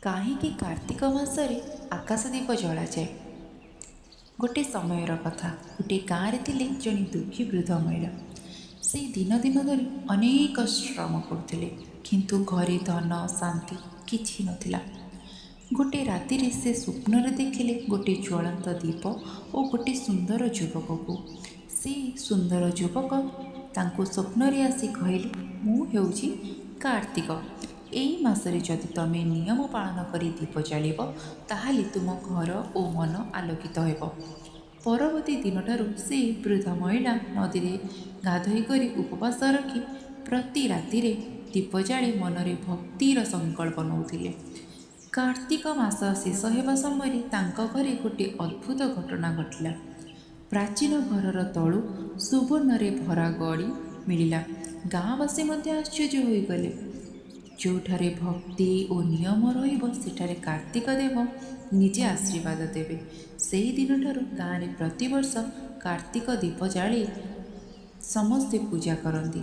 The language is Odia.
କାହିଁକି କାର୍ତ୍ତିକ ମାସରେ ଆକାଶ ଦୀପ ଜଳାଯାଏ? ଗୋଟିଏ ସମୟର କଥା। ଗୋଟିଏ ଗାଁରେ ଥିଲେ ଜଣେ ଦୁଃଖୀ ବୃଦ୍ଧ ମହିଳା। ସେ ଦିନ ଦିନ ଧରି ଅନେକ ଶ୍ରମ କରୁଥିଲେ, କିନ୍ତୁ ଘରେ ଧନ ଶାନ୍ତି କିଛି ନଥିଲା। ଗୋଟିଏ ରାତିରେ ସେ ସ୍ୱପ୍ନରେ ଦେଖିଲେ ଗୋଟିଏ ଜ୍ୱଳନ୍ତ ଦୀପ ଓ ଗୋଟିଏ ସୁନ୍ଦର ଯୁବକକୁ। ସେ ସୁନ୍ଦର ଯୁବକ ତାଙ୍କୁ ସ୍ୱପ୍ନରେ ଆସି କହିଲେ, ମୁଁ ହେଉଛି କାର୍ତ୍ତିକ। ଏହି ମାସରେ ଯଦି ତମେ ନିୟମ ପାଳନ କରି ଦୀପ ଜାଳିବ, ତାହେଲେ ତୁମ ଘର ଓ ମନ ଆଲୋକିତ ହେବ। ପରବର୍ତ୍ତୀ ଦିନଠାରୁ ସେ ବୃଦ୍ଧ ମହିଳା ନଦୀରେ ଗାଧୋଇ କରି ଉପବାସ ରଖି ପ୍ରତି ରାତିରେ ଦୀପ ଜାଳି ମନରେ ଭକ୍ତିର ସଂକଳ୍ପ ନେଉଥିଲେ। କାର୍ତ୍ତିକ ମାସ ଶେଷ ହେବା ସମୟରେ ତାଙ୍କ ଘରେ ଗୋଟିଏ ଅଦ୍ଭୁତ ଘଟଣା ଘଟିଲା। ପ୍ରାଚୀନ ଘରର ତଳୁ ସୁବର୍ଣ୍ଣରେ ଭରା ଗଡ଼ି ମିଳିଲା। ଗାଁବାସୀ ମଧ୍ୟ ଆଶ୍ଚର୍ଯ୍ୟ ହୋଇଗଲେ। ଯେଉଁଠାରେ ଭକ୍ତି ଓ ନିୟମ ରହିବ, ସେଠାରେ କାର୍ତ୍ତିକ ଦେବ ନିଜେ ଆଶୀର୍ବାଦ ଦେବେ। ସେହି ଦିନଠାରୁ ଗାଁରେ ପ୍ରତିବର୍ଷ କାର୍ତ୍ତିକ ଦୀପ ଜାଳି ସମସ୍ତେ ପୂଜା କରନ୍ତି।